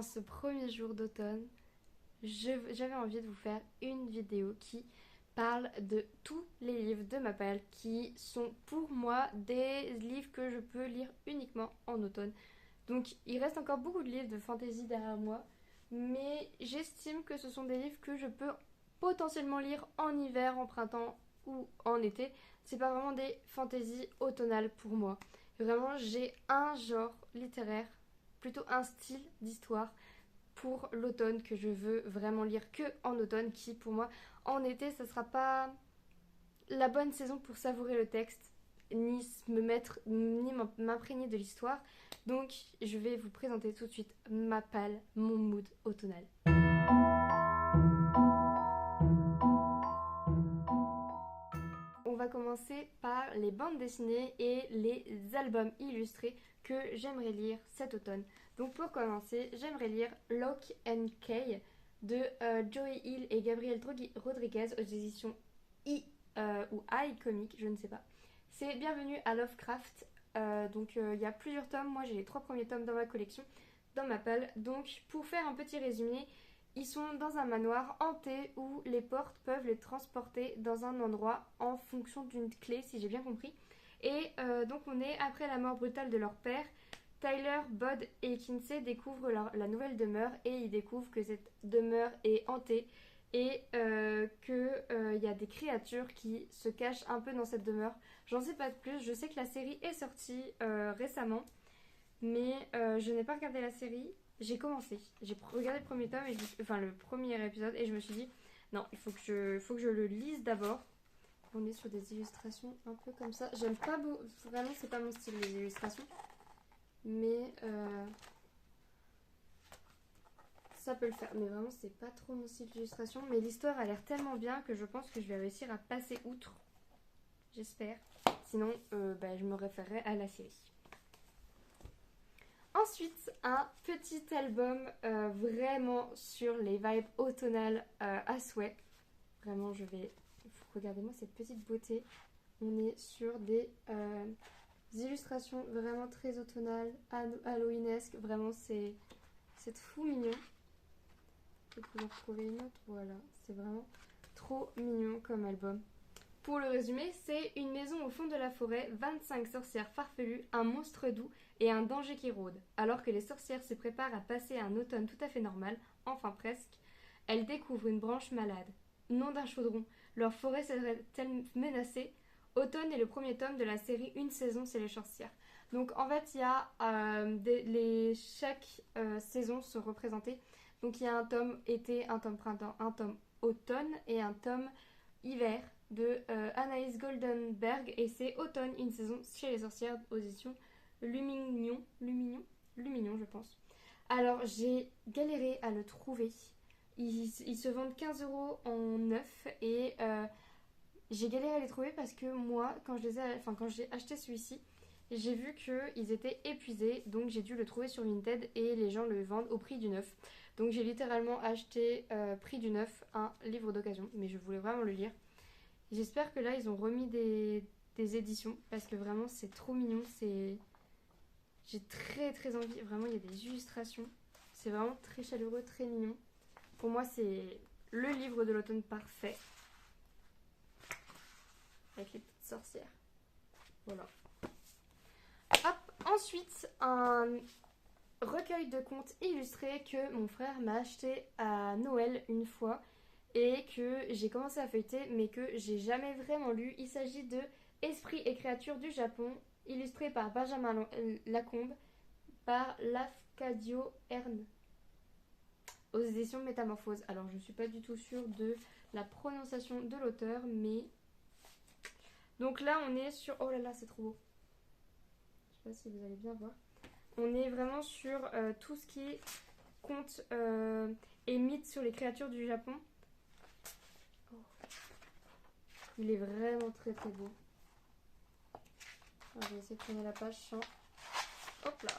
en ce premier jour d'automne, j'avais envie de vous faire une vidéo qui parle de tous les livres de ma palle qui sont pour moi des livres que je peux lire uniquement en automne. Donc il reste encore beaucoup de livres de fantasy derrière moi, mais j'estime que ce sont des livres que je peux potentiellement lire en hiver, en printemps ou en été. C'est pas vraiment des fantasy automnales pour moi. Vraiment, j'ai un genre littéraire, plutôt un style d'histoire pour l'automne que je veux vraiment lire que en automne, qui pour moi en été ça sera pas la bonne saison pour savourer le texte, ni me mettre, ni m'imprégner de l'histoire. Donc je vais vous présenter tout de suite ma palle, mon mood automnal. On va commencer par les bandes dessinées et les albums illustrés que j'aimerais lire cet automne. Donc pour commencer, j'aimerais lire Lock and Key de Joey Hill et Gabriel Rodriguez aux éditions ou I Comics, je ne sais pas. C'est Bienvenue à Lovecraft. Il y a plusieurs tomes. Moi j'ai les 3 premiers tomes dans ma collection, dans ma palle. Donc pour faire un petit résumé, ils sont dans un manoir hanté où les portes peuvent les transporter dans un endroit en fonction d'une clé, si j'ai bien compris. Et donc on est après la mort brutale de leur père. Tyler, Bud et Kinsey découvrent la nouvelle demeure et ils découvrent que cette demeure est hantée et qu'il y a des créatures qui se cachent un peu dans cette demeure. J'en sais pas de plus, je sais que la série est sortie récemment, mais je n'ai pas regardé la série. J'ai commencé, j'ai regardé le premier tome, le premier épisode, et je me suis dit, non, il faut que je le lise d'abord. On est sur des illustrations un peu comme ça. J'aime pas beaucoup, vraiment c'est pas mon style les illustrations, mais ça peut le faire. Mais vraiment c'est pas trop mon style d'illustration, mais l'histoire a l'air tellement bien que je pense que je vais réussir à passer outre. J'espère. Sinon, je me référerai à la série. Ensuite, un petit album vraiment sur les vibes automnales à souhait. Vraiment, regardez-moi cette petite beauté. On est sur des illustrations vraiment très automnales, halloweenesques. Vraiment, c'est fou mignon. Je vais vous en retrouver une autre. Voilà, c'est vraiment trop mignon comme album. Pour le résumé, c'est une maison au fond de la forêt, 25 sorcières farfelues, un monstre doux et un danger qui rôde. Alors que les sorcières se préparent à passer un automne tout à fait normal, enfin presque, elles découvrent une branche malade. Nom d'un chaudron, leur forêt serait-elle menacée? Automne est le premier tome de la série Une saison, c'est les sorcières. Donc en fait, il y a chaque saison sont représentées. Donc il y a un tome été, un tome printemps, un tome automne et un tome hiver de Anaïs Goldenberg, et c'est Automne, une saison chez les sorcières aux éditions Lumignon, je pense. Alors j'ai galéré à le trouver. Ils se vendent 15 € en neuf et j'ai galéré à les trouver parce que moi, quand j'ai acheté celui-ci, j'ai vu qu'ils étaient épuisés, donc j'ai dû le trouver sur Vinted et les gens le vendent au prix du neuf. Donc j'ai littéralement acheté prix du neuf un livre d'occasion, mais je voulais vraiment le lire. J'espère que là ils ont remis des éditions parce que vraiment c'est trop mignon. J'ai très très envie. Vraiment, il y a des illustrations. C'est vraiment très chaleureux, très mignon. Pour moi, c'est le livre de l'automne parfait. Avec les petites sorcières. Voilà. Hop, ensuite, un recueil de contes illustrés que mon frère m'a acheté à Noël une fois et que j'ai commencé à feuilleter mais que j'ai jamais vraiment lu. Il s'agit de Esprits et créatures du Japon, illustré par Benjamin Lacombe, par Lafcadio Hearn, aux éditions Métamorphose. Alors je suis pas du tout sûre de la prononciation de l'auteur, mais donc là on est sur, oh là là c'est trop beau, je sais pas si vous allez bien voir, on est vraiment sur tout ce qui est conte et mythe sur les créatures du Japon. Oh. Il est vraiment très très beau. Alors, je vais essayer de tourner la page sans... Hop là.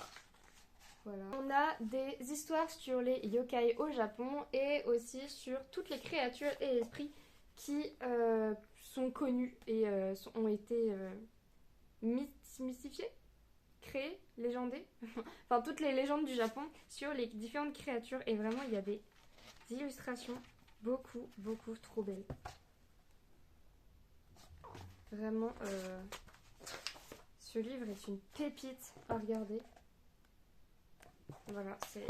Voilà. On a des histoires sur les yokai au Japon et aussi sur toutes les créatures et esprits qui sont connus et ont été mystifiés. créées, légendées, enfin toutes les légendes du Japon sur les différentes créatures. Et vraiment, il y a des illustrations beaucoup, beaucoup trop belles. Vraiment, ce livre est une pépite à regarder. Voilà, c'est...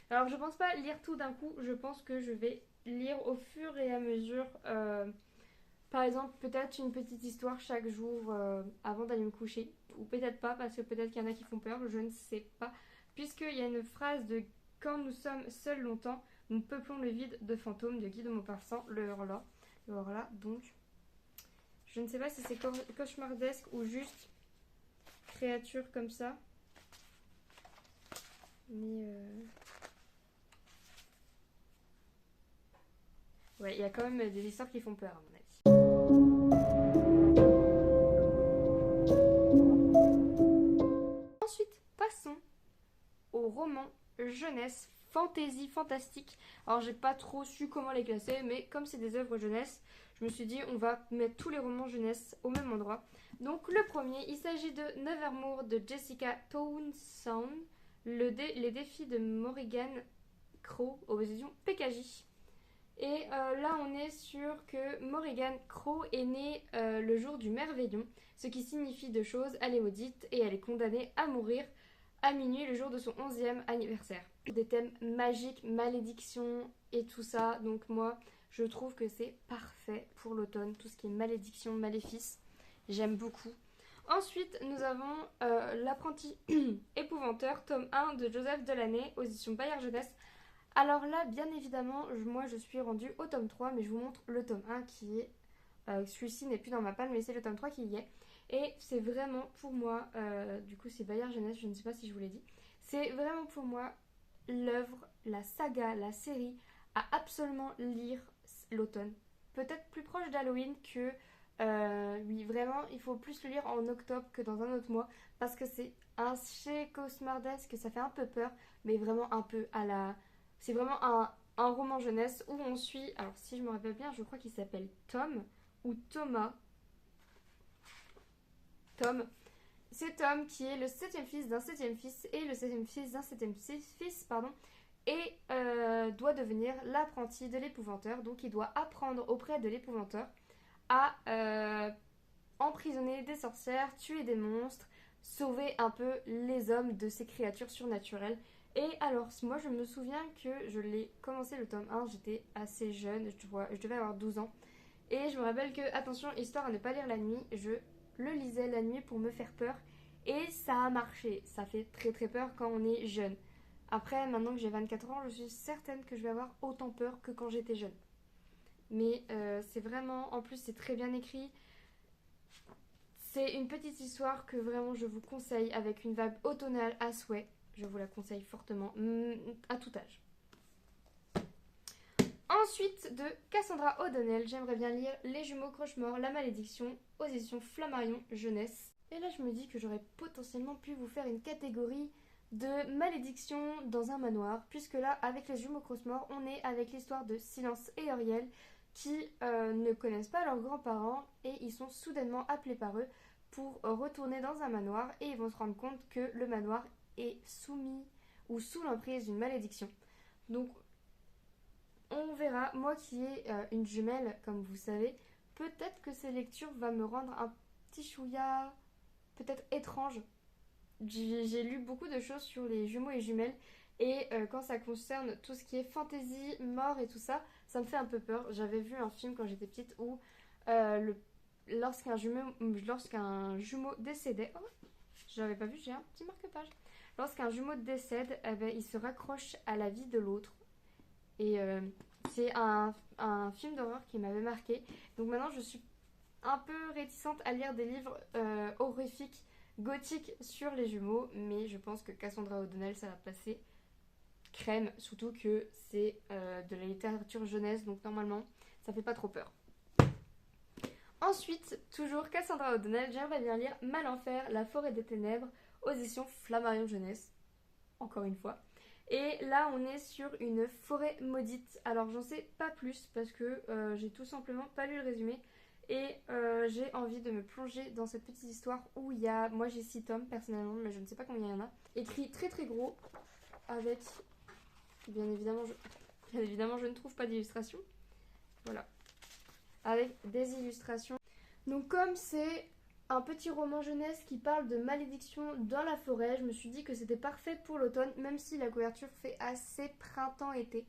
Alors, je pense pas lire tout d'un coup. Je pense que je vais lire au fur et à mesure. Par exemple, peut-être une petite histoire chaque jour avant d'aller me coucher. Ou peut-être pas, parce que peut-être qu'il y en a qui font peur. Je ne sais pas. Puisqu'il y a une phrase de «Quand nous sommes seuls longtemps, nous peuplons le vide de fantômes» de Guy de Maupassant, le Horla. Donc, je ne sais pas si c'est cauchemardesque ou juste créature comme ça. Mais ouais, il y a quand même des histoires qui font peur à mon avis. Ensuite, passons au roman jeunesse, fantasy, fantastique. Alors j'ai pas trop su comment les classer, mais comme c'est des œuvres jeunesse, je me suis dit on va mettre tous les romans jeunesse au même endroit. Donc le premier, il s'agit de Nevermore de Jessica Townsend, les défis de Morrigan Crow aux éditions PKJ. Et là on est sûr que Morrigan Crow est née le jour du Merveillon, ce qui signifie deux choses: elle est maudite et elle est condamnée à mourir à minuit le jour de son 11e anniversaire. Des thèmes magiques, malédiction et tout ça, donc moi je trouve que c'est parfait pour l'automne, tout ce qui est malédiction, maléfice, j'aime beaucoup. Ensuite nous avons L'apprenti épouvanteur, tome 1 de Joseph Delaney aux éditions Bayard Jeunesse. Alors là, bien évidemment, moi je suis rendue au tome 3, mais je vous montre le tome 1 qui est... celui-ci n'est plus dans ma palme, mais c'est le tome 3 qui y est. Et c'est vraiment pour moi, du coup c'est Bayard Jeunesse, je ne sais pas si je vous l'ai dit, c'est vraiment pour moi l'œuvre, la saga, la série à absolument lire l'automne. Peut-être plus proche d'Halloween que... oui, vraiment, il faut plus le lire en octobre que dans un autre mois, parce que c'est un chez cauchemardesque, ça fait un peu peur, mais vraiment un peu à la... C'est vraiment un roman jeunesse où on suit, alors si je me rappelle bien, je crois qu'il s'appelle Tom ou Thomas. Tom. C'est Tom qui est le septième fils d'un septième fils et le septième fils d'un septième fils, pardon, et doit devenir l'apprenti de l'épouvanteur. Donc il doit apprendre auprès de l'épouvanteur à emprisonner des sorcières, tuer des monstres, sauver un peu les hommes de ces créatures surnaturelles. Et alors, moi je me souviens que je l'ai commencé le tome 1, j'étais assez jeune, je devais avoir 12 ans. Et je me rappelle que, attention, histoire à ne pas lire la nuit, je le lisais la nuit pour me faire peur. Et ça a marché, ça fait très très peur quand on est jeune. Après, maintenant que j'ai 24 ans, je suis certaine que je vais avoir autant peur que quand j'étais jeune. Mais c'est vraiment, en plus c'est très bien écrit. C'est une petite histoire que vraiment je vous conseille avec une vibe automnale à souhait. Je vous la conseille fortement, à tout âge. Ensuite, de Cassandra O'Donnell, j'aimerais bien lire Les Jumeaux Croche-Mort, La Malédiction, aux éditions Flammarion Jeunesse. Et là, je me dis que j'aurais potentiellement pu vous faire une catégorie de malédiction dans un manoir, puisque là, avec Les Jumeaux Croche-Mort, on est avec l'histoire de Silence et Auriel, qui ne connaissent pas leurs grands-parents et ils sont soudainement appelés par eux pour retourner dans un manoir et ils vont se rendre compte que le manoir est soumis ou sous l'emprise d'une malédiction. Donc on verra. Moi qui ai une jumelle, comme vous savez, peut-être que ces lectures vont me rendre un petit chouïa peut-être étrange. J'ai lu beaucoup de choses sur les jumeaux et jumelles et quand ça concerne tout ce qui est fantasy, mort et tout ça, ça me fait un peu peur. J'avais vu un film quand j'étais petite où lorsqu'un jumeau décédait... Oh, j'avais pas vu, j'ai un petit marque-page. Lorsqu'un jumeau décède, eh ben, il se raccroche à la vie de l'autre. Et c'est un film d'horreur qui m'avait marqué. Donc maintenant, je suis un peu réticente à lire des livres horrifiques, gothiques sur les jumeaux. Mais je pense que Cassandra O'Donnell, ça va passer crème. Surtout que c'est de la littérature jeunesse. Donc normalement, ça fait pas trop peur. Ensuite, toujours Cassandra O'Donnell, j'aimerais bien lire Malenfer, La forêt des ténèbres, aux éditions Flammarion Jeunesse. Encore une fois. Et là, on est sur une forêt maudite. Alors, j'en sais pas plus parce que j'ai tout simplement pas lu le résumé. Et j'ai envie de me plonger dans cette petite histoire où il y a, moi j'ai 6 tomes personnellement, mais je ne sais pas combien il y en a, écrit très très gros avec, bien évidemment je ne trouve pas d'illustration, voilà, avec des illustrations. Donc comme c'est un petit roman jeunesse qui parle de malédiction dans la forêt, je me suis dit que c'était parfait pour l'automne, même si la couverture fait assez printemps-été.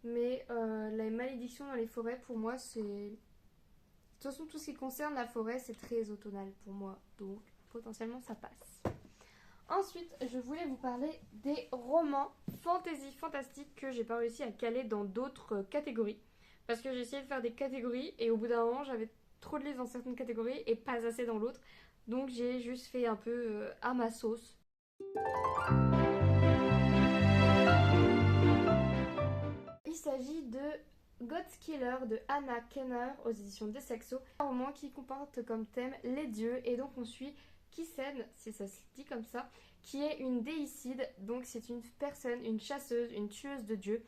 Mais la malédiction dans les forêts, pour moi, c'est... De toute façon, tout ce qui concerne la forêt, c'est très automnal pour moi. Donc, potentiellement, ça passe. Ensuite, je voulais vous parler des romans fantasy fantastiques que j'ai pas réussi à caler dans d'autres catégories. Parce que j'ai essayé de faire des catégories et au bout d'un moment, j'avais trop de livres dans certaines catégories et pas assez dans l'autre. Donc j'ai juste fait un peu à ma sauce. Il s'agit de God's Killer de Anna Kenner aux éditions des Saxo, un roman qui comporte comme thème les dieux et donc on suit Kisen, si ça se dit comme ça, qui est une déicide, donc c'est une personne, une chasseuse, une tueuse de dieux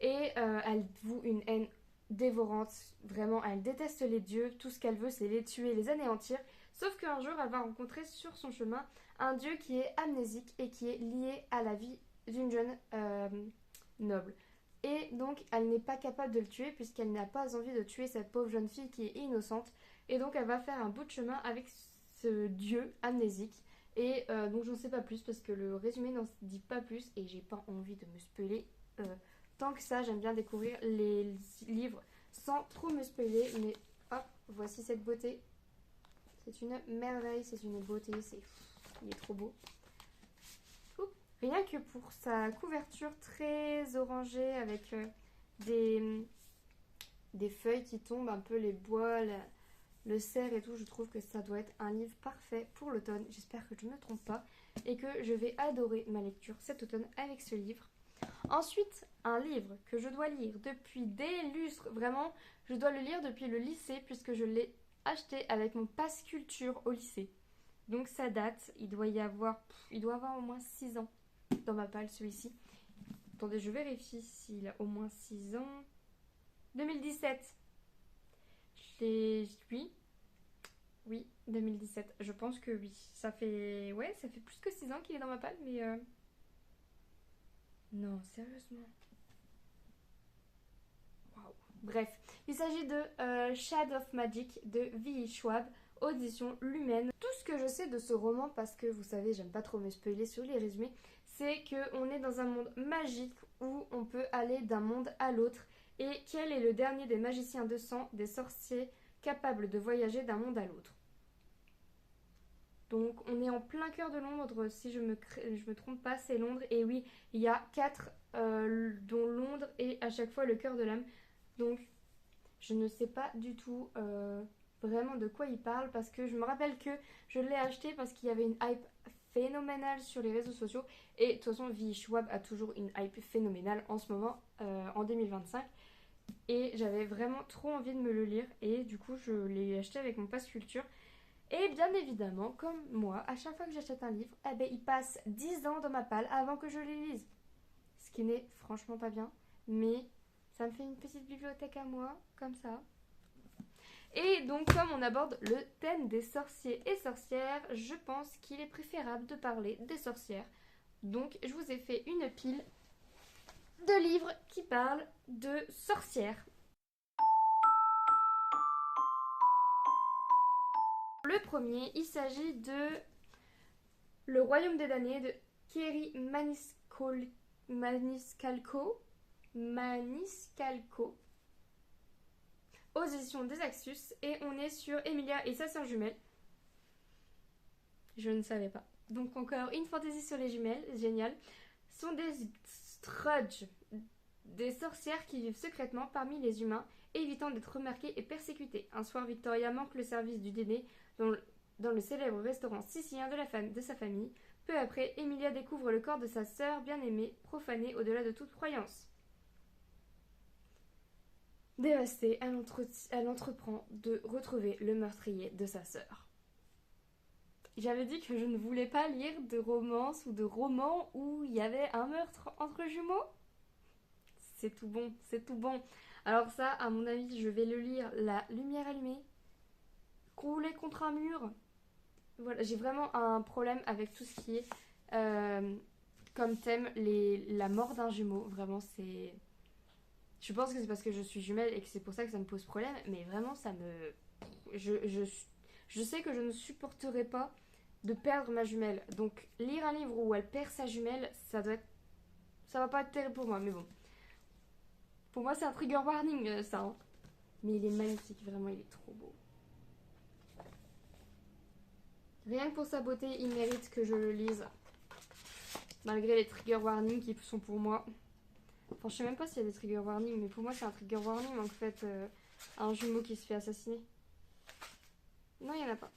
et elle voue une haine dévorante, vraiment elle déteste les dieux, tout ce qu'elle veut c'est les tuer, les anéantir, sauf qu'un jour elle va rencontrer sur son chemin un dieu qui est amnésique et qui est lié à la vie d'une jeune noble. Et donc, elle n'est pas capable de le tuer puisqu'elle n'a pas envie de tuer cette pauvre jeune fille qui est innocente. Et donc, elle va faire un bout de chemin avec ce dieu amnésique. Et donc, j'en sais pas plus parce que le résumé n'en dit pas plus et j'ai pas envie de me spoiler. Tant que ça, j'aime bien découvrir les livres sans trop me spoiler. Mais hop, voici cette beauté. C'est une merveille, c'est une beauté, il est trop beau. Rien que pour sa couverture très orangée avec des feuilles qui tombent, un peu les bois, le cerf et tout, je trouve que ça doit être un livre parfait pour l'automne. J'espère que je ne me trompe pas et que je vais adorer ma lecture cet automne avec ce livre. Ensuite, un livre que je dois lire depuis des lustres, vraiment, je dois le lire depuis le lycée puisque je l'ai acheté avec mon pass culture au lycée. Donc ça date, il doit avoir au moins 6 ans dans ma palle celui-ci. Attendez, je vérifie s'il a au moins 6 ans. 2017. Oui. Oui, 2017. Je pense que oui. Ça fait plus que 6 ans qu'il est dans ma palle, mais non, sérieusement. Waouh. Bref, il s'agit de Shade of Magic de V.E. Schwab, audition Lumen. Tout ce que je sais de ce roman, parce que vous savez, j'aime pas trop me spoiler sur les résumés, c'est qu'on est dans un monde magique où on peut aller d'un monde à l'autre et quel est le dernier des magiciens de sang, des sorciers capables de voyager d'un monde à l'autre. Donc on est en plein cœur de Londres, si je me trompe pas, c'est Londres. Et oui, il y a 4, dont Londres est à chaque fois le cœur de l'âme. Donc je ne sais pas du tout vraiment de quoi il parle parce que je me rappelle que je l'ai acheté parce qu'il y avait une hype phénoménale sur les réseaux sociaux et de toute façon V. Schwab a toujours une hype phénoménale en ce moment en 2025 et j'avais vraiment trop envie de me le lire et du coup je l'ai acheté avec mon pass culture et bien évidemment comme moi à chaque fois que j'achète un livre eh ben, il passe 10 ans dans ma palle avant que je les lise, ce qui n'est franchement pas bien mais ça me fait une petite bibliothèque à moi comme ça. Et donc, comme on aborde le thème des sorciers et sorcières, je pense qu'il est préférable de parler des sorcières. Donc, je vous ai fait une pile de livres qui parlent de sorcières. Le premier, il s'agit de Le Royaume des damnés de Kerry Maniscalco aux éditions des Axus et on est sur Emilia et sa sœur jumelle. Je ne savais pas. Donc encore une fantaisie sur les jumelles, génial. Sont des Strudge, des sorcières qui vivent secrètement parmi les humains, évitant d'être remarquées et persécutées. Un soir, Victoria manque le service du dîner dans le célèbre restaurant sicilien de sa famille. Peu après, Emilia découvre le corps de sa sœur bien-aimée, profané au-delà de toute croyance. Dévastée, elle entreprend de retrouver le meurtrier de sa sœur. J'avais dit que je ne voulais pas lire de romance ou de romans où il y avait un meurtre entre jumeaux. C'est tout bon, c'est tout bon. Alors ça, à mon avis, je vais le lire la lumière allumée. rouler contre un mur. Voilà, j'ai vraiment un problème avec tout ce qui est comme thème la mort d'un jumeau. Vraiment, c'est... Je pense que c'est parce que je suis jumelle et que c'est pour ça que ça me pose problème, mais vraiment, ça me... Je sais que je ne supporterai pas de perdre ma jumelle. Donc, lire un livre où elle perd sa jumelle, ça va pas être terrible pour moi, mais bon. Pour moi, c'est un trigger warning, ça. Hein. Mais il est magnifique, vraiment, il est trop beau. Rien que pour sa beauté, il mérite que je le lise. Malgré les trigger warnings qui sont pour moi. Enfin, je sais même pas s'il y a des trigger warnings, mais pour moi, c'est un trigger warning, en fait, un jumeau qui se fait assassiner. Non, il n'y en a pas.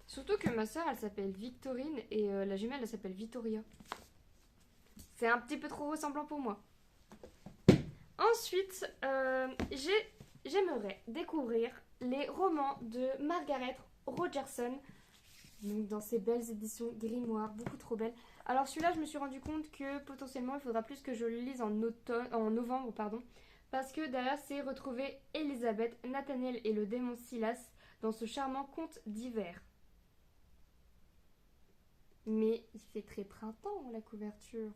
Surtout que ma soeur, elle s'appelle Victorine et la jumelle, elle s'appelle Vittoria. C'est un petit peu trop ressemblant pour moi. Ensuite, j'aimerais découvrir les romans de Margaret Rogerson. Donc dans ces belles éditions grimoire, beaucoup trop belles. Alors celui-là, je me suis rendu compte que potentiellement, il faudra plus que je le lise en novembre, pardon. Parce que derrière, c'est retrouver Elisabeth, Nathaniel et le démon Silas dans ce charmant conte d'hiver. Mais il fait très printemps, la couverture.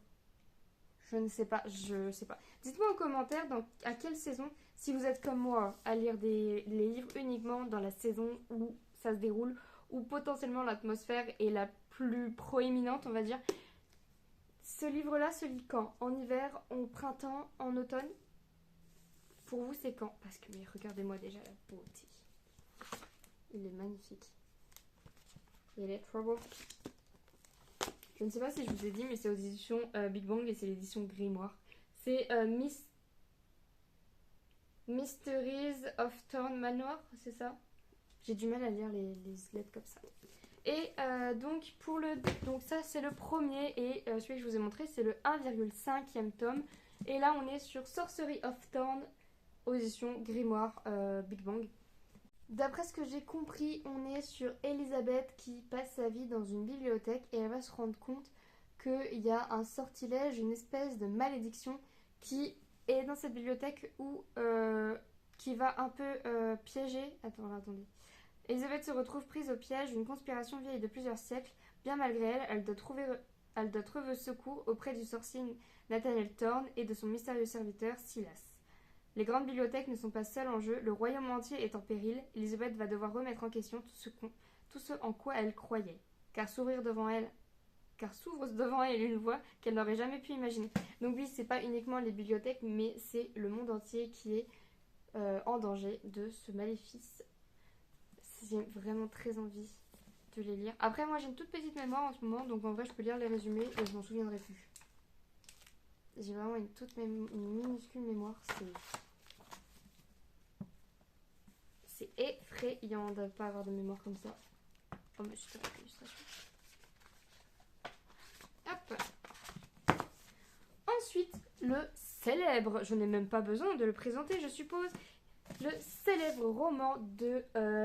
Je ne sais pas, je sais pas. Dites-moi en commentaire à quelle saison, si vous êtes comme moi à lire les livres uniquement dans la saison où ça se déroule, où potentiellement l'atmosphère est la plus proéminente, on va dire. Ce livre-là se lit quand? En hiver, en printemps, en automne? Pour vous, c'est quand? Parce que, mais regardez-moi déjà la beauté. Il est magnifique. Il est trop beau. Je ne sais pas si je vous ai dit, mais c'est aux éditions Big Bang et c'est l'édition Grimoire. C'est Mysteries of Thorn Manor, c'est ça? J'ai du mal à lire les lettres comme ça. Et donc ça c'est le premier et celui que je vous ai montré c'est le 1,5e tome. Et là on est sur Sorcery of Thorn aux éditions Grimoire Big Bang. D'après ce que j'ai compris, on est sur Elisabeth qui passe sa vie dans une bibliothèque et elle va se rendre compte qu'il y a un sortilège, une espèce de malédiction qui est dans cette bibliothèque qui va un peu piéger... Attendez. Elisabeth se retrouve prise au piège d'une conspiration vieille de plusieurs siècles. Bien malgré elle, elle doit trouver secours auprès du sorcier Nathaniel Thorne et de son mystérieux serviteur Silas. Les grandes bibliothèques ne sont pas seules en jeu, le royaume entier est en péril. Elisabeth va devoir remettre en question tout ce en quoi elle croyait, car s'ouvre devant elle une voie qu'elle n'aurait jamais pu imaginer. Donc oui, c'est pas uniquement les bibliothèques, mais c'est le monde entier qui est en danger de ce maléfice. J'ai vraiment très envie de les lire. Après, moi j'ai une toute petite mémoire en ce moment, donc en vrai je peux lire les résumés et je m'en souviendrai plus. J'ai vraiment une minuscule mémoire, c'est effrayant de ne pas avoir de mémoire comme ça. Oh mais c'est une illustration. Hop. Ensuite, le célèbre, je n'ai même pas besoin de le présenter je suppose, le célèbre roman de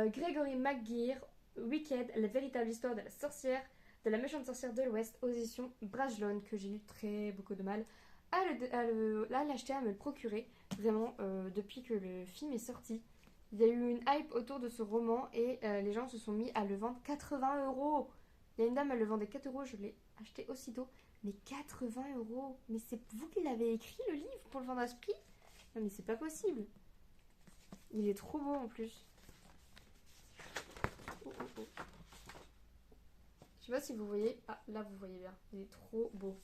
Gregory McGeer, Wicked, la véritable histoire de la sorcière, de la méchante sorcière de l'Ouest, aux éditions Brajlon, que j'ai eu très beaucoup de mal à l'acheter, à me le procurer, vraiment, depuis que le film est sorti. Il y a eu une hype autour de ce roman et les gens se sont mis à le vendre 80 €. Il y a une dame, elle le vendait 4 €, je l'ai acheté aussitôt. Mais 80 €. Mais c'est vous qui l'avez écrit le livre pour le vendre à ce prix? Non mais c'est pas possible. Il est trop beau en plus. Oh, oh, oh. Je sais pas si vous voyez. Ah là vous voyez bien. Il est trop beau.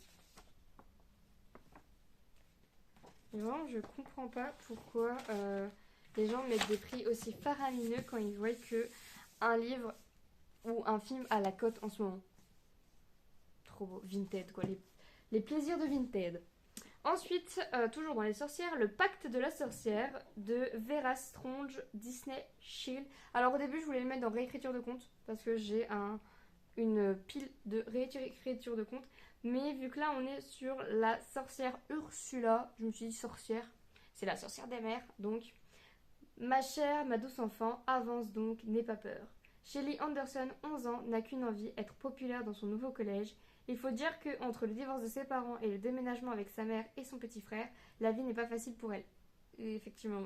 Mais vraiment je comprends pas pourquoi les gens mettent des prix aussi faramineux quand ils voient que un livre ou un film à la cote en ce moment. Trop beau. Vinted quoi. Les plaisirs de Vinted. Ensuite, toujours dans les sorcières, le pacte de la sorcière de Vera Strange, Disney Shield. Alors au début, je voulais le mettre dans réécriture de conte parce que j'ai une pile de réécriture de conte. Mais vu que là, on est sur la sorcière Ursula, je me suis dit sorcière, c'est la sorcière des mers. Donc, ma chère, ma douce enfant, avance donc, n'aie pas peur. Shelley Anderson, 11 ans, n'a qu'une envie, être populaire dans son nouveau collège. Il faut dire qu'entre le divorce de ses parents et le déménagement avec sa mère et son petit frère, la vie n'est pas facile pour elle. Et effectivement.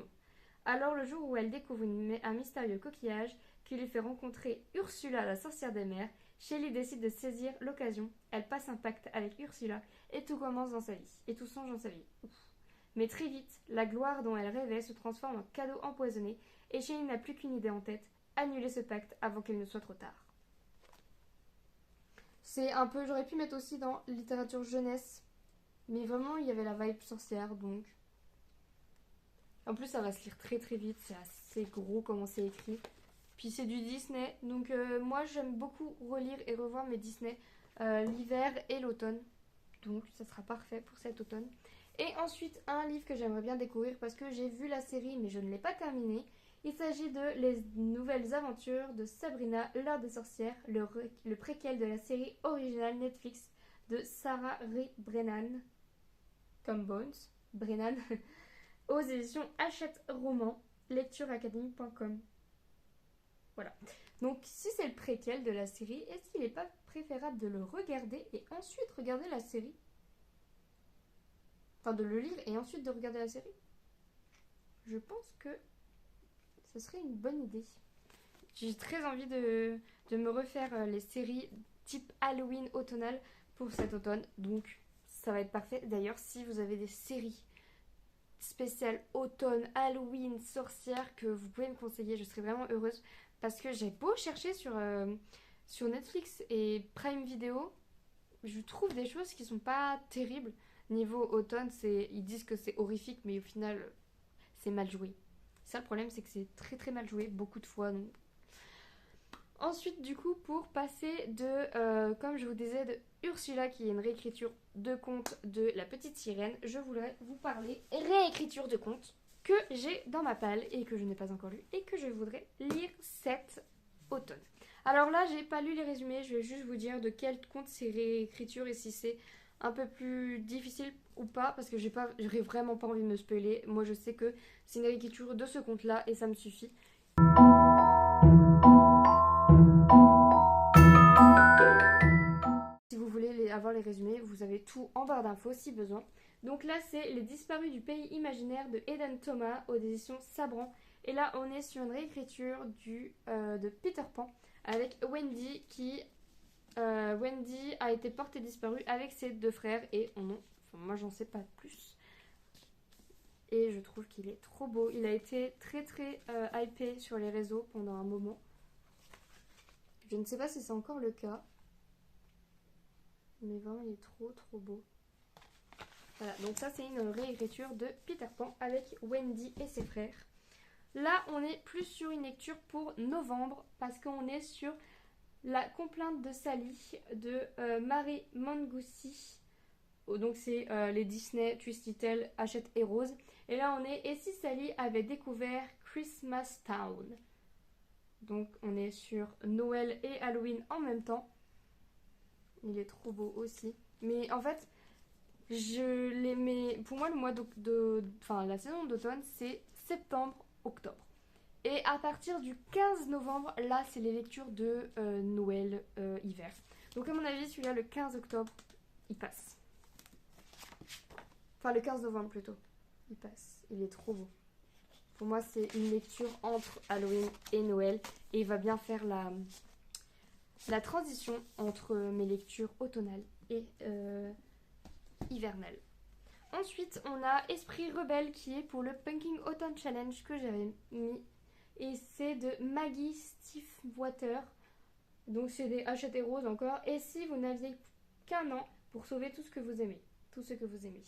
Alors le jour où elle découvre un mystérieux coquillage qui lui fait rencontrer Ursula, la sorcière des mers, Shelley décide de saisir l'occasion. Elle passe un pacte avec Ursula et tout commence dans sa vie. Et tout change dans sa vie. Ouf. Mais très vite, la gloire dont elle rêvait se transforme en cadeau empoisonné et Shelley n'a plus qu'une idée en tête, annuler ce pacte avant qu'il ne soit trop tard. C'est un peu, j'aurais pu mettre aussi dans littérature jeunesse, mais vraiment il y avait la vibe sorcière, donc en plus ça va se lire très très vite, c'est assez gros comment c'est écrit. Puis c'est du Disney, donc moi j'aime beaucoup relire et revoir mes Disney l'hiver et l'automne, donc ça sera parfait pour cet automne. Et ensuite un livre que j'aimerais bien découvrir parce que j'ai vu la série mais je ne l'ai pas terminée. Il s'agit de Les nouvelles aventures de Sabrina, l'heure des sorcières, le préquel de la série originale Netflix de Sarah Ray Brennan, comme Bones, Brennan, aux éditions Hachette Roman, lectureacademy.com. Voilà. Donc si c'est le préquel de la série, est-ce qu'il n'est pas préférable de le regarder et ensuite regarder la série? Enfin de le lire et ensuite de regarder la série? Je pense que ce serait une bonne idée. J'ai très envie de me refaire les séries type Halloween automnale pour cet automne. Donc ça va être parfait. D'ailleurs, si vous avez des séries spéciales automne, Halloween, sorcières que vous pouvez me conseiller, je serais vraiment heureuse. Parce que j'ai beau chercher sur Netflix et Prime Video, je trouve des choses qui sont pas terribles. Niveau automne, ils disent que c'est horrifique, mais au final, c'est mal joué. Ça, le problème, c'est que c'est très très mal joué, beaucoup de fois. Donc. Ensuite, du coup, pour passer comme je vous disais, de Ursula, qui est une réécriture de conte de La Petite Sirène, je voudrais vous parler réécriture de conte que j'ai dans ma palle et que je n'ai pas encore lu et que je voudrais lire cet automne. Alors là, j'ai pas lu les résumés, je vais juste vous dire de quel conte c'est réécriture et si c'est un peu plus difficile ou pas, parce que j'aurais vraiment pas envie de me spoiler. Moi, je sais que c'est une réécriture de ce conte-là et ça me suffit. Si vous voulez avoir les résumés, vous avez tout en barre d'infos si besoin. Donc là, c'est Les Disparus du Pays Imaginaire de Eden Thomas aux éditions Sabran. Et là, on est sur une réécriture de Peter Pan avec Wendy Wendy a été portée disparue avec ses deux frères et moi, j'en sais pas plus. Et je trouve qu'il est trop beau. Il a été très très hypé sur les réseaux pendant un moment. Je ne sais pas si c'est encore le cas. Mais vraiment, il est trop trop beau. Voilà, donc ça c'est une réécriture de Peter Pan avec Wendy et ses frères. Là, on est plus sur une lecture pour novembre parce qu'on est sur La complainte de Sally de Marie Mangucci. Donc c'est les Disney, Twisty Tale, Hachette et Rose. Et là, on est Et si Sally avait découvert Christmas Town? Donc on est sur Noël et Halloween en même temps. Il est trop beau aussi. Mais en fait, je l'aimais. Pour moi, le mois la saison d'automne, c'est septembre-octobre. Et à partir du 15 novembre, là, c'est les lectures de Noël, hiver. Donc, à mon avis, celui-là, le 15 octobre, il passe. Enfin, le 15 novembre plutôt. Il passe. Il est trop beau. Pour moi, c'est une lecture entre Halloween et Noël. Et il va bien faire la transition entre mes lectures automnales et hivernales. Ensuite, on a Esprit Rebelle qui est pour le Punking Autumn Challenge que j'avais mis. Et c'est de Maggie Stiefwater. Donc c'est des Hachette et Rose encore. Et si vous n'aviez qu'un an pour sauver tout ce que vous aimez. Tout ce que vous aimez.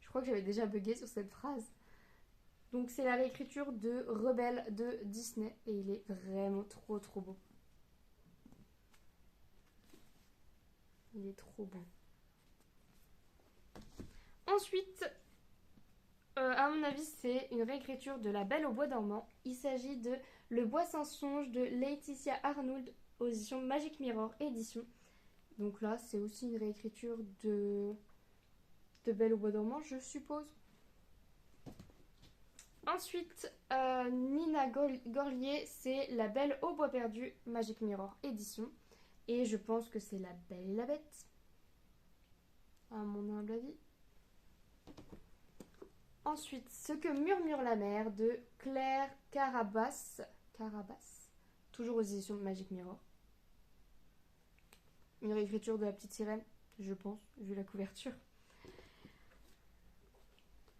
Je crois que j'avais déjà bugué sur cette phrase. Donc c'est la réécriture de Rebelle de Disney. Et il est vraiment trop trop beau. Il est trop beau. Ensuite, à mon avis, c'est une réécriture de La Belle au bois dormant. Il s'agit de Le bois sans songe de Laetitia Arnould aux éditions Magic Mirror édition. Donc là, c'est aussi une réécriture de Belle au bois dormant, je suppose. Ensuite, Nina Gorlier, c'est La Belle au bois perdu, Magic Mirror édition. Et je pense que c'est La Belle et la Bête. à mon humble avis. Ensuite, Ce que murmure la mer de Claire Carabas. Carabas. Toujours aux éditions de Magic Mirror. Une réécriture de La Petite Sirène, je pense, vu la couverture.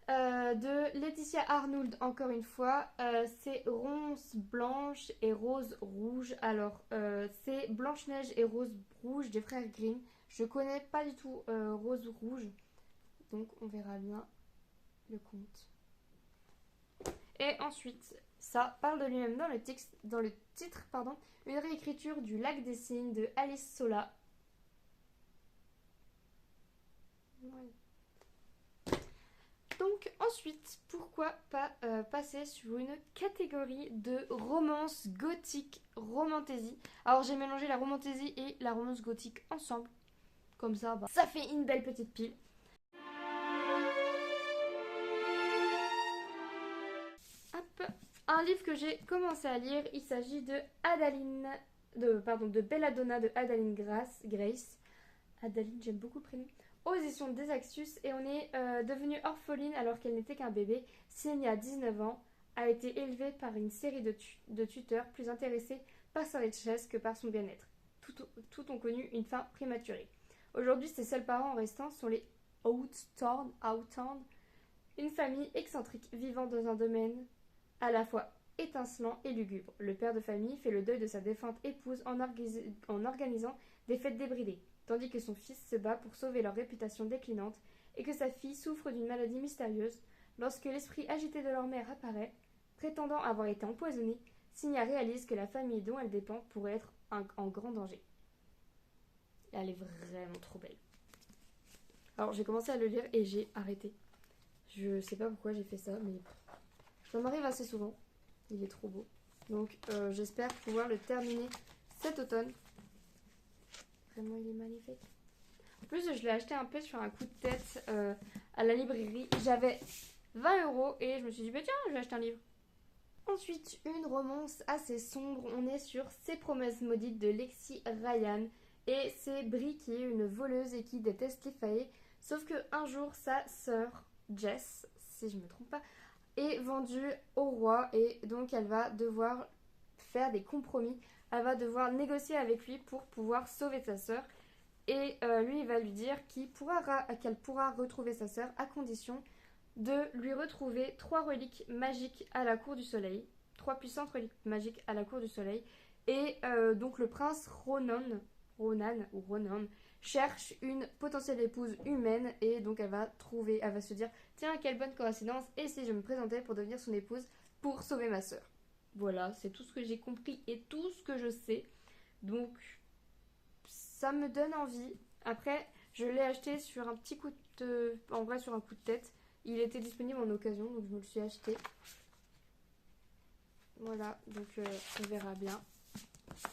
De Laetitia Arnould, encore une fois, c'est Ronce Blanche et Rose Rouge. Alors, c'est Blanche-Neige et Rose Rouge des frères Grimm. Je connais pas du tout Rose Rouge, donc on verra bien le conte. Et ensuite, ça parle de lui-même dans le titre, pardon, une réécriture du Lac des Cygnes de Alice Sola. Ouais. Donc ensuite, pourquoi pas passer sur une catégorie de romance gothique, romantaisie. Alors j'ai mélangé la romantaisie et la romance gothique ensemble. Comme ça, bah, ça fait une belle petite pile. Hop. Un livre que j'ai commencé à lire, il s'agit de de Belladonna de Adaline Grace. Adaline, j'aime beaucoup le prénom. Aux éditions des Axus, et on est devenue orpheline alors qu'elle n'était qu'un bébé. Signé à 19 ans, a été élevée par une série de tuteurs plus intéressés par sa richesse que par son bien-être. Tout ont connu une fin prématurée. Aujourd'hui, ses seuls parents restants sont les Outtown, une famille excentrique vivant dans un domaine à la fois étincelant et lugubre. Le père de famille fait le deuil de sa défunte épouse en organisant des fêtes débridées, tandis que son fils se bat pour sauver leur réputation déclinante et que sa fille souffre d'une maladie mystérieuse. Lorsque l'esprit agité de leur mère apparaît, prétendant avoir été empoisonné, Signa réalise que la famille dont elle dépend pourrait être en grand danger. Elle est vraiment trop belle. Alors j'ai commencé à le lire et j'ai arrêté. Je sais pas pourquoi j'ai fait ça, mais ça m'arrive assez souvent. Il est trop beau. Donc j'espère pouvoir le terminer cet automne. Vraiment, il est magnifique. En plus, je l'ai acheté un peu sur un coup de tête à la librairie. J'avais 20 € et je me suis dit, bah tiens, je vais acheter un livre. Ensuite, une romance assez sombre. On est sur Ses promesses maudites de Lexi Ryan. Et c'est Brie qui est une voleuse et qui déteste les faillets. Sauf qu'un jour, sa sœur, Jess, si je ne me trompe pas, est vendue au roi. Et donc, elle va devoir faire des compromis. Elle va devoir négocier avec lui pour pouvoir sauver sa sœur. Et lui, il va lui dire qu'elle pourra retrouver sa sœur à condition de lui retrouver 3 reliques magiques à la cour du soleil. 3 puissantes reliques magiques à la cour du soleil. Et donc le prince Ronan cherche une potentielle épouse humaine. Et donc elle va se dire, tiens, quelle bonne coïncidence, et si je me présentais pour devenir son épouse pour sauver ma sœur. Voilà, c'est tout ce que j'ai compris et tout ce que je sais. Donc, ça me donne envie. Après, je l'ai acheté sur un petit coup de... En vrai, sur un coup de tête. Il était disponible en occasion, donc je me le suis acheté. Voilà, donc on verra bien.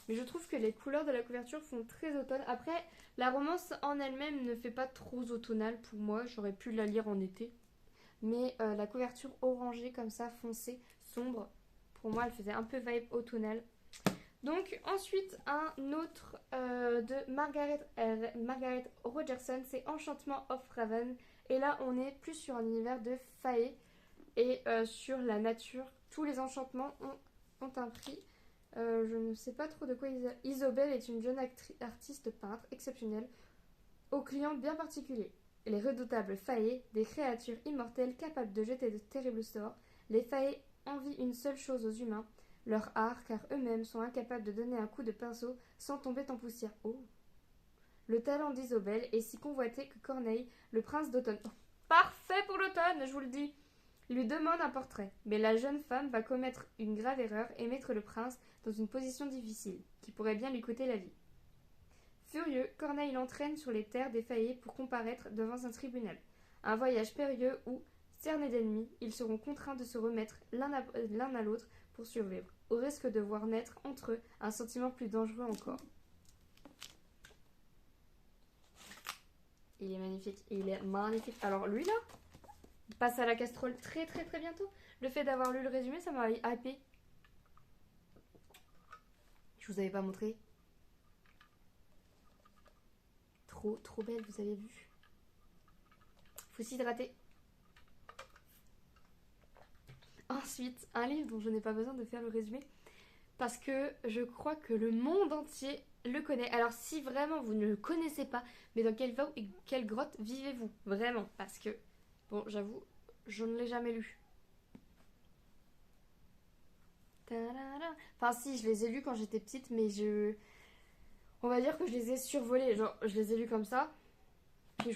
Mais je trouve que les couleurs de la couverture font très automne. Après, la romance en elle-même ne fait pas trop automnale pour moi. J'aurais pu la lire en été. Mais la couverture orangée comme ça, foncée, sombre, pour moi, elle faisait un peu vibe automnale. Donc ensuite, un autre de Margaret Rogerson, c'est Enchantement of Raven. Et là, on est plus sur un univers de fae et sur la nature. Tous les enchantements ont un prix. Je ne sais pas trop de quoi Isobel est une jeune artiste peintre exceptionnelle, aux clients bien particuliers. Les redoutables fae, des créatures immortelles capables de jeter de terribles sorts. Les fae envient une seule chose aux humains, leur art, car eux-mêmes sont incapables de donner un coup de pinceau sans tomber en poussière. Oh. Le talent d'Isobel est si convoité que Corneille, le prince d'automne, parfait pour l'automne, je vous le dis, lui demande un portrait. Mais la jeune femme va commettre une grave erreur et mettre le prince dans une position difficile, qui pourrait bien lui coûter la vie. Furieux, Corneille l'entraîne sur les terres des faillés pour comparaître devant un tribunal. Un voyage périlleux où, cernés d'ennemis, ils seront contraints de se remettre l'un à l'autre pour survivre, au risque de voir naître entre eux un sentiment plus dangereux encore. Il est magnifique, il est magnifique. Alors lui là, il passe à la casserole très très très bientôt. Le fait d'avoir lu le résumé, ça m'a hypé. Je vous avais pas montré. Trop belle, vous avez vu. Faut s'hydrater. Ensuite, un livre dont je n'ai pas besoin de faire le résumé parce que je crois que le monde entier le connaît. Alors si vraiment vous ne le connaissez pas, mais dans quelle grotte vivez-vous? Vraiment, parce que, bon, j'avoue, je ne l'ai jamais lu. Ta-da-da. Enfin si, je les ai lus quand j'étais petite, mais on va dire que je les ai survolés. Genre, je les ai lus comme ça, puis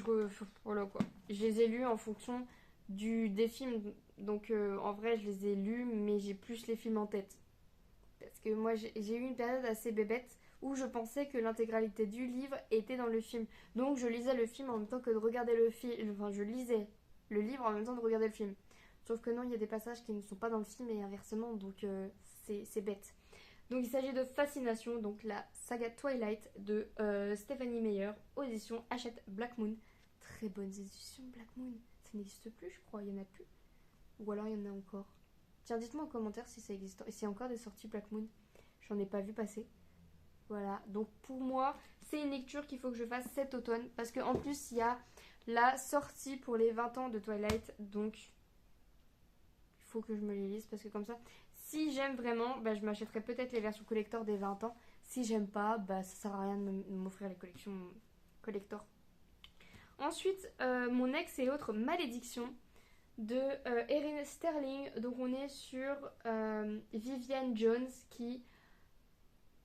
voilà quoi. Je les ai lus en fonction des films. Donc en vrai, je les ai lus, mais j'ai plus les films en tête. Parce que moi, j'ai eu une période assez bébête où je pensais que l'intégralité du livre était dans le film. Donc je lisais le film en même temps que de regarder le film. Enfin, je lisais le livre en même temps de regarder le film. Sauf que non, il y a des passages qui ne sont pas dans le film et inversement, donc c'est bête. Donc il s'agit de Fascination, donc la saga Twilight de Stephanie Meyer, aux éditions Hachette Black Moon. Très bonnes éditions Black Moon. Ça n'existe plus, je crois, il n'y en a plus. Ou alors il y en a encore. Tiens, dites-moi en commentaire si ça existe. Et s'il y a encore des sorties Black Moon. J'en ai pas vu passer. Voilà, donc pour moi, c'est une lecture qu'il faut que je fasse cet automne. Parce qu'en plus, il y a la sortie pour les 20 ans de Twilight. Donc, il faut que je me les lise. Parce que comme ça, si j'aime vraiment, bah, je m'achèterai peut-être les versions collector des 20 ans. Si j'aime pas, bah, ça sert à rien de m'offrir les collections collector. Ensuite, mon ex et autres malédictions de Erin Sterling. Donc on est sur Vivienne Jones qui,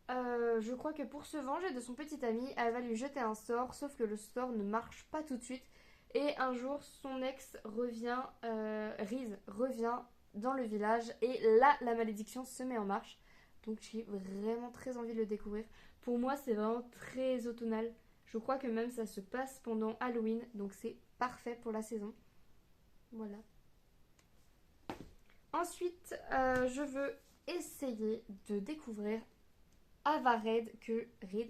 je crois que pour se venger de son petit ami, elle va lui jeter un sort, sauf que le sort ne marche pas tout de suite. Et un jour, son ex revient, Reese revient dans le village et là, la malédiction se met en marche. Donc j'ai vraiment très envie de le découvrir. Pour moi, c'est vraiment très automnal. Je crois que même ça se passe pendant Halloween, donc c'est parfait pour la saison. Voilà. Ensuite, je veux essayer de découvrir Avared,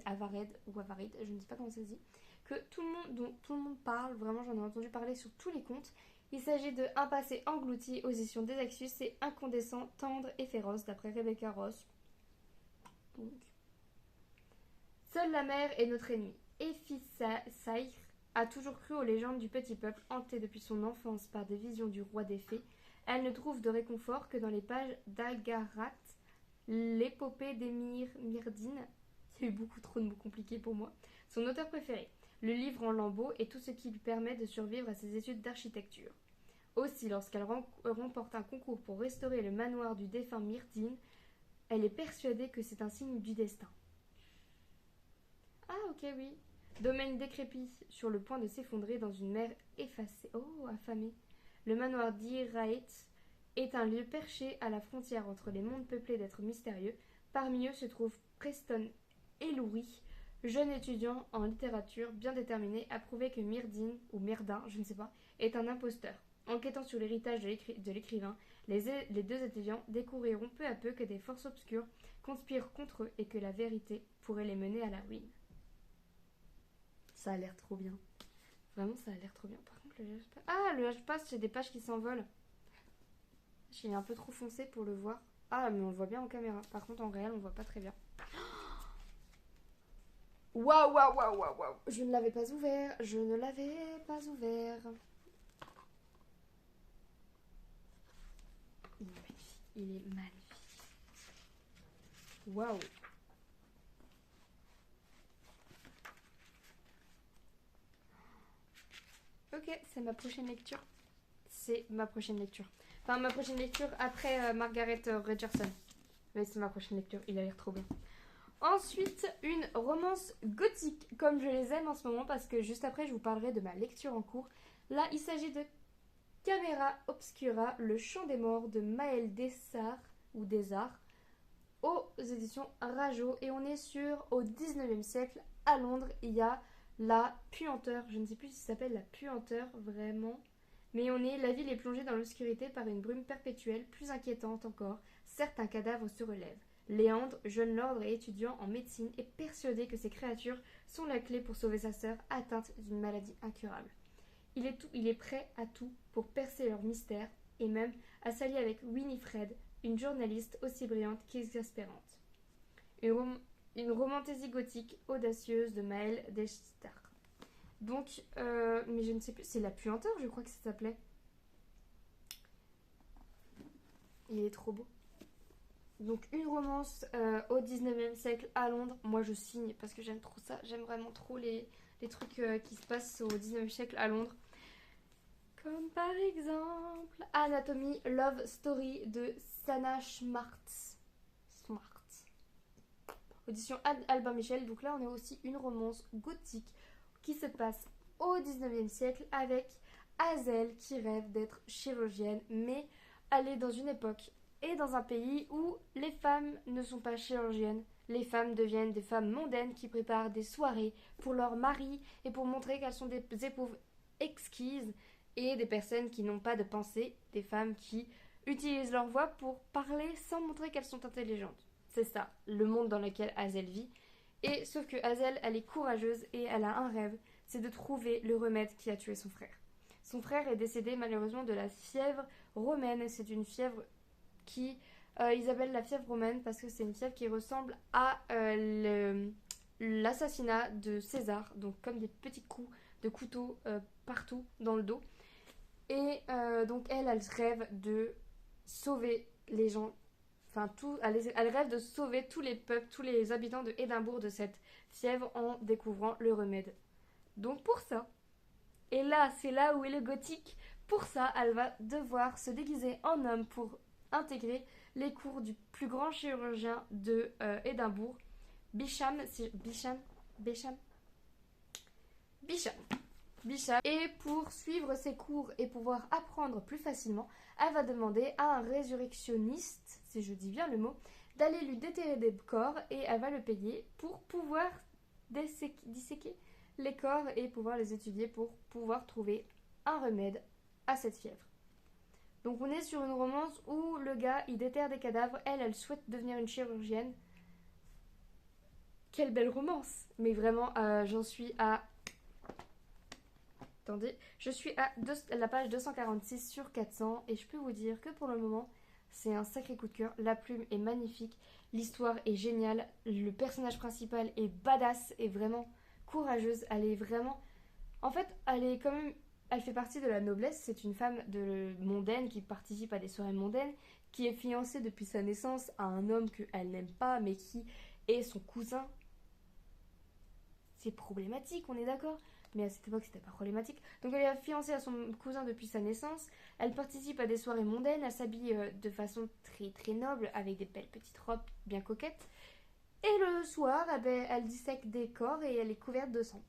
Avared ou Avared, je ne sais pas comment ça se dit, dont tout le monde parle, vraiment j'en ai entendu parler sur tous les comptes. Il s'agit de Un passé englouti aux éditions Desaxus, c'est incandescent, tendre et féroce d'après Rebecca Ross. Donc. Seule la mer est notre ennemi. Ephisaïr a toujours cru aux légendes du petit peuple, hanté depuis son enfance par des visions du roi des fées. Elle ne trouve de réconfort que dans les pages d'Agarat, l'épopée d'Émir Myrdine. Il y a eu beaucoup trop de mots compliqués pour moi. Son auteur préféré. Le livre en lambeaux est tout ce qui lui permet de survivre à ses études d'architecture. Aussi, lorsqu'elle remporte un concours pour restaurer le manoir du défunt Myrdine, elle est persuadée que c'est un signe du destin. Ah ok oui. Domaine décrépit sur le point de s'effondrer dans une mer effacée. Oh, affamée. Le manoir d'Iraet est un lieu perché à la frontière entre les mondes peuplés d'êtres mystérieux. Parmi eux se trouve Preston Eloury, jeune étudiant en littérature bien déterminé à prouver que Myrdine, ou Myrdin, je ne sais pas, est un imposteur. Enquêtant sur l'héritage de l'écrivain, les deux étudiants découvriront peu à peu que des forces obscures conspirent contre eux et que la vérité pourrait les mener à la ruine. Ça a l'air trop bien. Vraiment, ça a l'air trop bien. Par contre, le HPass... Ah, le HPass, c'est des pages qui s'envolent. J'ai un peu trop foncé pour le voir. Ah, mais on le voit bien en caméra. Par contre, en réel, on le voit pas très bien. Waouh, waouh, waouh, waouh, waouh. Je ne l'avais pas ouvert. Je ne l'avais pas ouvert. Il est magnifique. Il est magnifique. Waouh. Ok, c'est ma prochaine lecture. C'est ma prochaine lecture. Enfin, ma prochaine lecture après Margaret Rogerson. Mais c'est ma prochaine lecture, il a l'air trop bien. Ensuite, une romance gothique, comme je les aime en ce moment, parce que juste après, je vous parlerai de ma lecture en cours. Là, il s'agit de Camera Obscura, Le Chant des Morts de Maël Desart, ou Desart, aux éditions Rajo. Et on est au 19e siècle, à Londres, il y a la puanteur. Je ne sais plus si ça s'appelle la puanteur, vraiment. Mais la ville est plongée dans l'obscurité par une brume perpétuelle, plus inquiétante encore. Certains cadavres se relèvent. Léandre, jeune lord et étudiant en médecine, est persuadé que ces créatures sont la clé pour sauver sa sœur atteinte d'une maladie incurable. Il est prêt à tout pour percer leur mystère et même à s'allier avec Winifred, une journaliste aussi brillante qu'exaspérante. Une romantaisie gothique audacieuse de Maël Desart. Donc, mais je ne sais plus, c'est La Puanteur, je crois que ça s'appelait. Il est trop beau. Donc, une romance au 19e siècle à Londres. Moi, je signe parce que j'aime trop ça. J'aime vraiment trop les trucs qui se passent au 19e siècle à Londres. Comme par exemple Anatomy Love Story de Sana Schmartz. Audition Albin Michel. Donc là, on a aussi une romance gothique qui se passe au 19e siècle avec Hazel qui rêve d'être chirurgienne, mais elle est dans une époque et dans un pays où les femmes ne sont pas chirurgiennes. Les femmes deviennent des femmes mondaines qui préparent des soirées pour leurs maris et pour montrer qu'elles sont des épouses exquises et des personnes qui n'ont pas de pensée, des femmes qui utilisent leur voix pour parler sans montrer qu'elles sont intelligentes. C'est ça, le monde dans lequel Hazel vit. Et sauf que Hazel, elle est courageuse et elle a un rêve, c'est de trouver le remède qui a tué son frère. Son frère est décédé malheureusement de la fièvre romaine. C'est une fièvre qui, ils appellent la fièvre romaine parce que c'est une fièvre qui ressemble à l'assassinat de César, donc comme des petits coups de couteau partout dans le dos. Et donc elle rêve de sauver les gens. Enfin, elle rêve de sauver tous les peuples, tous les habitants de Édimbourg de cette fièvre en découvrant le remède. Donc pour ça, et là, c'est là où est le gothique, pour ça, elle va devoir se déguiser en homme pour intégrer les cours du plus grand chirurgien de Édimbourg, Bisham, Bisham, Bisham. Et pour suivre ses cours et pouvoir apprendre plus facilement, elle va demander à un résurrectionniste, si je dis bien le mot, d'aller lui déterrer des corps et elle va le payer pour pouvoir disséquer les corps et pouvoir les étudier pour pouvoir trouver un remède à cette fièvre. Donc on est sur une romance où le gars il déterre des cadavres, elle souhaite devenir une chirurgienne. Quelle belle romance! Mais vraiment, j'en suis à... Attendez, je suis à la page 246 sur 400 et je peux vous dire que pour le moment, c'est un sacré coup de cœur. La plume est magnifique, l'histoire est géniale, le personnage principal est badass et vraiment courageuse. Elle est vraiment... En fait, elle est quand même... Elle fait partie de la noblesse, c'est une femme mondaine qui participe à des soirées mondaines, qui est fiancée depuis sa naissance à un homme qu'elle n'aime pas, mais qui est son cousin. C'est problématique, on est d'accord? Mais à cette époque, c'était pas problématique. Donc elle est fiancée à son cousin depuis sa naissance. Elle participe à des soirées mondaines. Elle s'habille de façon très très noble, avec des belles petites robes bien coquettes. Et le soir, eh ben, elle dissèque des corps et elle est couverte de sang.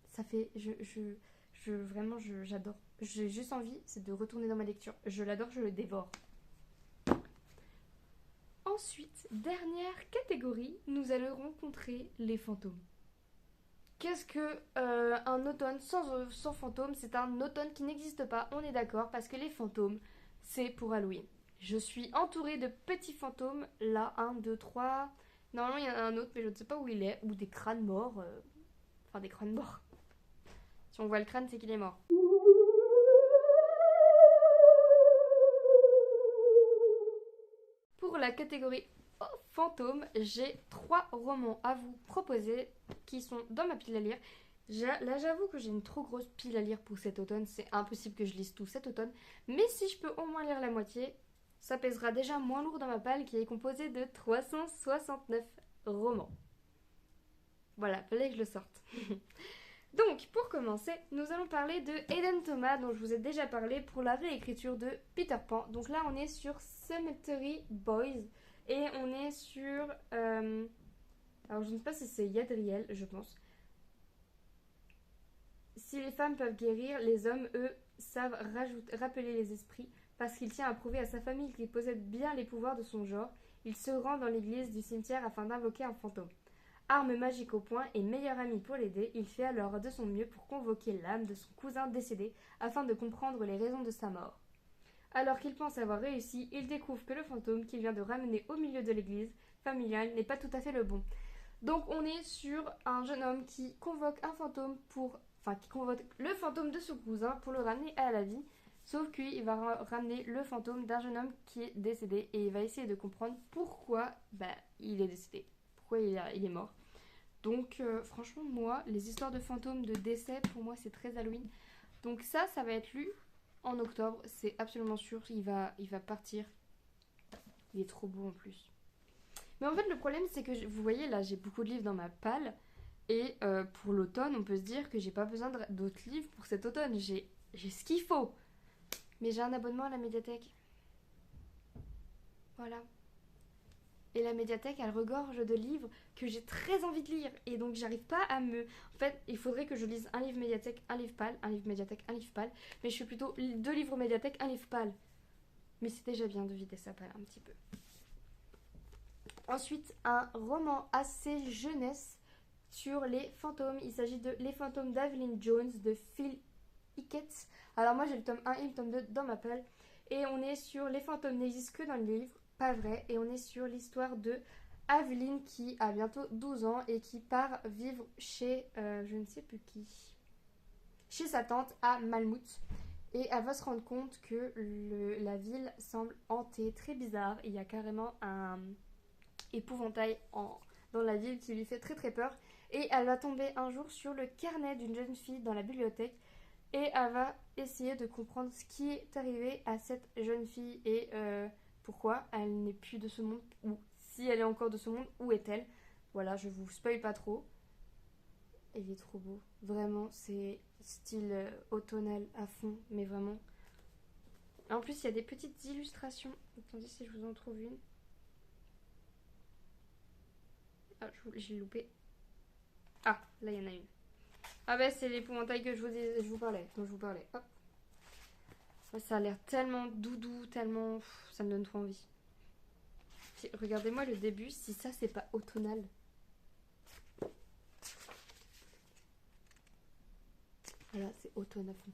Ça fait... vraiment, j'adore. J'ai juste envie, c'est de retourner dans ma lecture. Je l'adore, je le dévore. Ensuite, dernière catégorie, nous allons rencontrer les fantômes. Qu'est-ce que un automne sans fantômes? C'est un automne qui n'existe pas, on est d'accord, parce que les fantômes, c'est pour Halloween. Je suis entourée de petits fantômes, là, 1, 2, 3. Normalement, il y en a un autre, mais je ne sais pas où il est, ou des crânes morts. Enfin, des crânes morts. Si on voit le crâne, c'est qu'il est mort. Pour la catégorie fantôme, j'ai 3 romans à vous proposer qui sont dans ma pile à lire. Là, j'avoue que j'ai une trop grosse pile à lire pour cet automne. C'est impossible que je lise tout cet automne. Mais si je peux au moins lire la moitié, ça pèsera déjà moins lourd dans ma palle qui est composée de 369 romans. Voilà, fallait que je le sorte. Donc, pour commencer, nous allons parler de Eden Thomas, dont je vous ai déjà parlé pour la réécriture de Peter Pan. Donc là, on est sur Cemetery Boys et on est sur... alors, je ne sais pas si c'est Yadriel, je pense. Si les femmes peuvent guérir, les hommes, eux, savent rappeler les esprits parce qu'il tient à prouver à sa famille qu'il possède bien les pouvoirs de son genre. Il se rend dans l'église du cimetière afin d'invoquer un fantôme. Arme magique au poing et meilleur ami pour l'aider, il fait alors de son mieux pour convoquer l'âme de son cousin décédé afin de comprendre les raisons de sa mort. Alors qu'il pense avoir réussi, il découvre que le fantôme qu'il vient de ramener au milieu de l'église familiale n'est pas tout à fait le bon. Donc on est sur un jeune homme qui convoque un fantôme qui convoque le fantôme de son cousin pour le ramener à la vie, sauf qu'il va ramener le fantôme d'un jeune homme qui est décédé et il va essayer de comprendre pourquoi il est décédé, pourquoi il est mort. Donc franchement moi, les histoires de fantômes, de décès, pour moi c'est très Halloween. Donc ça va être lu en octobre, c'est absolument sûr, il va partir. Il est trop beau en plus. Mais en fait le problème c'est que vous voyez là j'ai beaucoup de livres dans ma palle. Et pour l'automne on peut se dire que j'ai pas besoin d'autres livres pour cet automne. J'ai ce qu'il faut. Mais j'ai un abonnement à la médiathèque. Voilà. Et la médiathèque, elle regorge de livres que j'ai très envie de lire. Et donc, j'arrive pas à me... En fait, il faudrait que je lise un livre médiathèque, un livre pâle, un livre médiathèque, un livre pâle. Mais je fais plutôt 2 livres médiathèque, un livre pâle. Mais c'est déjà bien de vider sa palle un petit peu. Ensuite, un roman assez jeunesse sur les fantômes. Il s'agit de Les fantômes d'Evelyn Jones de Phil Hickett. Alors moi, j'ai le tome 1 et le tome 2 dans ma palle. Et on est sur Les fantômes n'existent que dans le livre. Pas vrai, et on est sur l'histoire de Aveline qui a bientôt 12 ans et qui part vivre chez je ne sais plus qui, chez sa tante à Malmouth. Et elle va se rendre compte que la ville semble hantée, très bizarre. Il y a carrément un épouvantail dans la ville qui lui fait très très peur. Et elle va tomber un jour sur le carnet d'une jeune fille dans la bibliothèque. Et elle va essayer de comprendre ce qui est arrivé à cette jeune fille et pourquoi elle n'est plus de ce monde, ou si elle est encore de ce monde, où est-elle. Voilà, je vous spoil pas trop. Il est trop beau. Vraiment, c'est style automnal à fond, mais vraiment. En plus, il y a des petites illustrations. Attendez si je vous en trouve une. Ah, j'ai loupé. Ah, là, il y en a une. Ah bah, c'est l'épouvantail que je vous parlais, dont je vous parlais. Hop. Ça a l'air tellement doudou, tellement... ça me donne trop envie. Regardez-moi le début, si ça c'est pas automnal. Voilà, c'est automne à fond.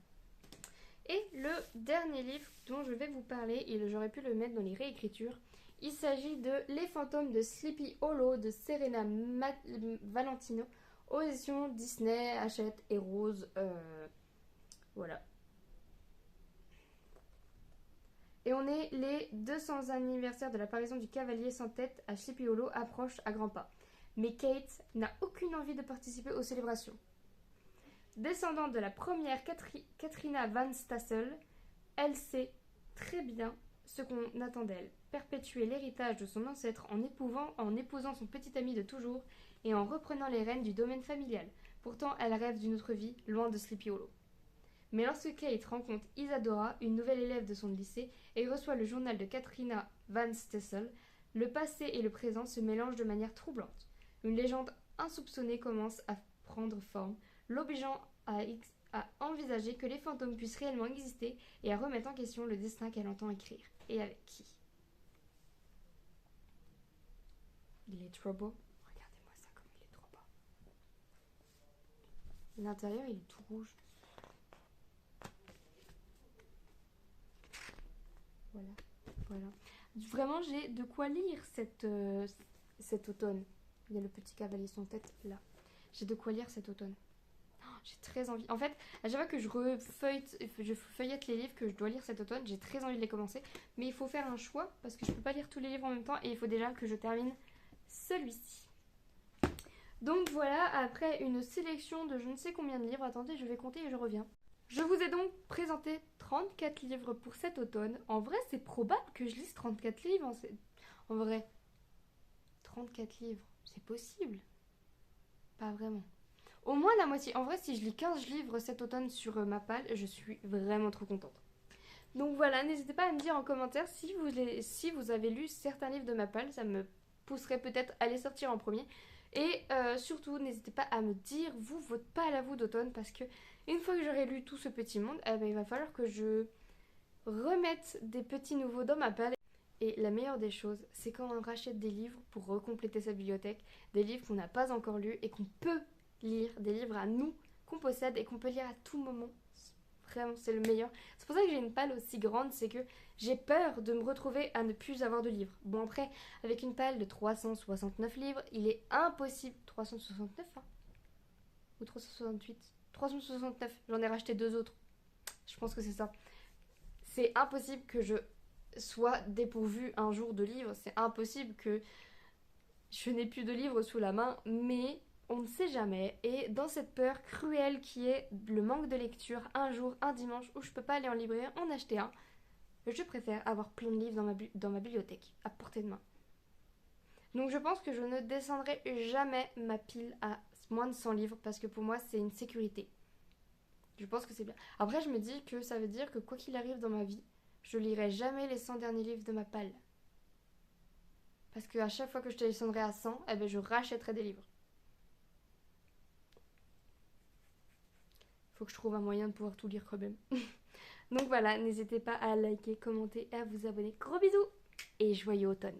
Et le dernier livre dont je vais vous parler, et j'aurais pu le mettre dans les réécritures, il s'agit de Les fantômes de Sleepy Hollow de Serena Valentino, aux éditions Disney, Hachette et Rose. Voilà. Et on est les 200 anniversaires de l'apparition du cavalier sans tête à Sleepy Hollow approche à grands pas. Mais Kate n'a aucune envie de participer aux célébrations. Descendante de la première Katrina Van Stassel, elle sait très bien ce qu'on attend d'elle. Perpétuer l'héritage de son ancêtre en épousant son petit ami de toujours et en reprenant les rênes du domaine familial. Pourtant, elle rêve d'une autre vie, loin de Sleepy Hollow. Mais lorsque Kate rencontre Isadora, une nouvelle élève de son lycée, et reçoit le journal de Katrina Van Stassel, le passé et le présent se mélangent de manière troublante. Une légende insoupçonnée commence à prendre forme, l'obligeant à envisager que les fantômes puissent réellement exister et à remettre en question le destin qu'elle entend écrire. Et avec qui? Il est trop beau. Regardez-moi ça comme il est trop beau. L'intérieur, il est tout rouge. Voilà, voilà. Vraiment, j'ai de quoi lire cet automne. Il y a le petit cavalier sans tête là. J'ai de quoi lire cet automne. Oh, j'ai très envie. En fait, à chaque fois que je feuillette les livres que je dois lire cet automne, j'ai très envie de les commencer. Mais il faut faire un choix parce que je peux pas lire tous les livres en même temps et il faut déjà que je termine celui-ci. Donc voilà, après une sélection de je ne sais combien de livres, attendez, je vais compter et je reviens. Je vous ai donc présenté 34 livres pour cet automne. En vrai, c'est probable que je lise 34 livres. En vrai, 34 livres, c'est possible. Pas vraiment. Au moins la moitié. En vrai, si je lis 15 livres cet automne sur ma palle, je suis vraiment trop contente. Donc voilà, n'hésitez pas à me dire en commentaire si vous avez lu certains livres de ma palle. Ça me pousserait peut-être à les sortir en premier. Et surtout, n'hésitez pas à me dire, vous, votre palle à vous d'automne, parce que une fois que j'aurai lu tout ce petit monde, eh ben, il va falloir que je remette des petits nouveaux dans ma palle. Et la meilleure des choses, c'est quand on rachète des livres pour recompléter sa bibliothèque, des livres qu'on n'a pas encore lus et qu'on peut lire, des livres à nous qu'on possède et qu'on peut lire à tout moment. Vraiment, c'est le meilleur. C'est pour ça que j'ai une palle aussi grande, c'est que j'ai peur de me retrouver à ne plus avoir de livres. Bon après, avec une palle de 369 livres, il est impossible... 369 hein, ou 368 369, j'en ai racheté 2 autres. Je pense que c'est ça. C'est impossible que je sois dépourvue un jour de livres. C'est impossible que je n'ai plus de livres sous la main. Mais on ne sait jamais. Et dans cette peur cruelle qui est le manque de lecture, un jour, un dimanche où je peux pas aller en librairie en acheter un, je préfère avoir plein de livres dans ma bibliothèque, à portée de main. Donc je pense que je ne descendrai jamais ma pile à moins de 100 livres parce que pour moi c'est une sécurité. Je pense que c'est bien. Après je me dis que ça veut dire que quoi qu'il arrive dans ma vie, je lirai jamais les 100 derniers livres de ma palle. Parce qu'à chaque fois que je descendrai à 100, eh ben, je rachèterai des livres. Faut que je trouve un moyen de pouvoir tout lire quand même. Donc voilà, n'hésitez pas à liker, commenter et à vous abonner. Gros bisous et joyeux automne.